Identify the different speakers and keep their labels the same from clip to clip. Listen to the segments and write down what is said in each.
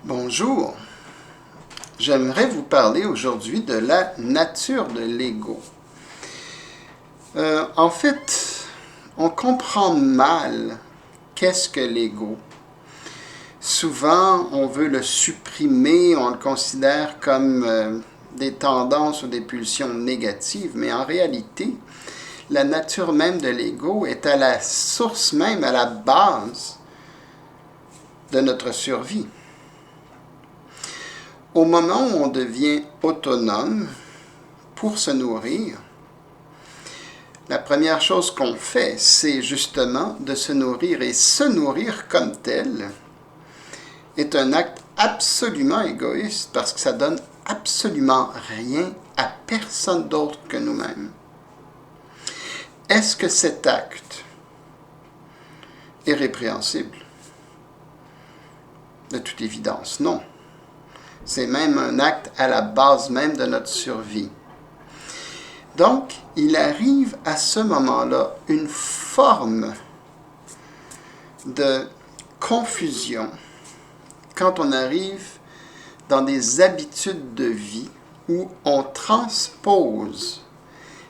Speaker 1: Bonjour, j'aimerais vous parler aujourd'hui de la nature de l'ego. En fait, on comprend mal qu'est-ce que l'ego. Souvent, on veut le supprimer, on le considère comme des tendances ou des pulsions négatives, mais en réalité, la nature même de l'ego est à la source même, à la base de notre survie. Au moment où on devient autonome pour se nourrir, la première chose qu'on fait, c'est justement de se nourrir. Et se nourrir comme tel est un acte absolument égoïste parce que ça donne absolument rien à personne d'autre que nous-mêmes. Est-ce que cet acte est répréhensible? De toute évidence, non. C'est même un acte à la base même de notre survie. Donc, il arrive à ce moment-là une forme de confusion quand on arrive dans des habitudes de vie où on transpose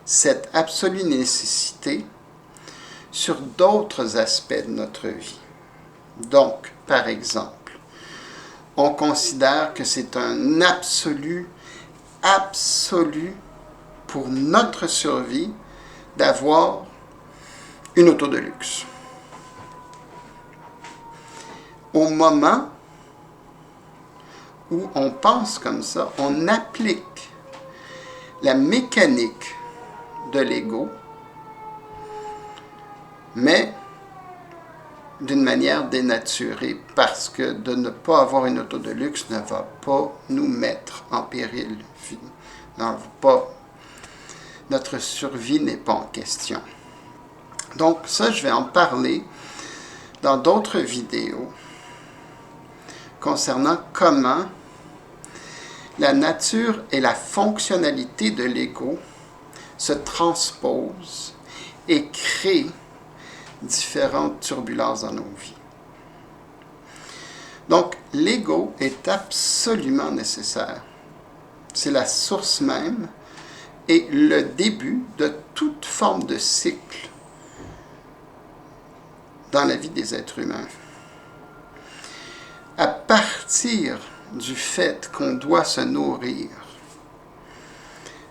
Speaker 1: cette absolue nécessité sur d'autres aspects de notre vie. Donc, par exemple, on considère que c'est un absolu pour notre survie d'avoir une auto de luxe. Au moment où on pense comme ça, on applique la mécanique de l'ego, mais d'une manière dénaturée, parce que de ne pas avoir une auto de luxe ne va pas nous mettre en péril. Notre survie n'est pas en question. Donc ça, je vais en parler dans d'autres vidéos concernant comment la nature et la fonctionnalité de l'ego se transposent et créent différentes turbulences dans nos vies. Donc, l'ego est absolument nécessaire. C'est la source même et le début de toute forme de cycle dans la vie des êtres humains. À partir du fait qu'on doit se nourrir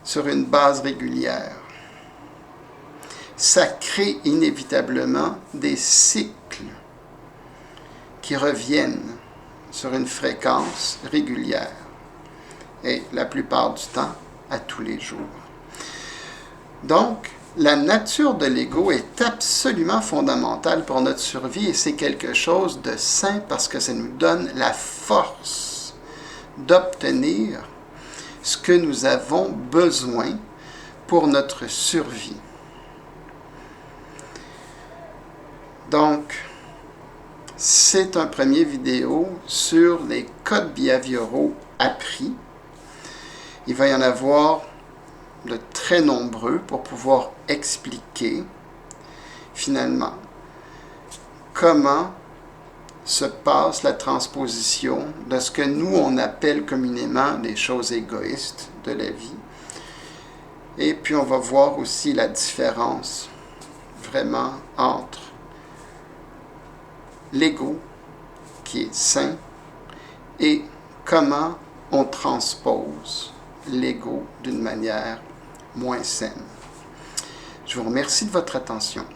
Speaker 1: sur une base régulière, ça crée inévitablement des cycles qui reviennent sur une fréquence régulière et la plupart du temps à tous les jours. Donc, la nature de l'ego est absolument fondamentale pour notre survie et c'est quelque chose de sain parce que ça nous donne la force d'obtenir ce que nous avons besoin pour notre survie. Donc, c'est un premier vidéo sur les codes behavioraux appris. Il va y en avoir de très nombreux pour pouvoir expliquer finalement comment se passe la transposition de ce que nous on appelle communément les choses égoïstes de la vie. Et puis on va voir aussi la différence vraiment entre l'ego qui est sain et comment on transpose l'ego d'une manière moins saine. Je vous remercie de votre attention.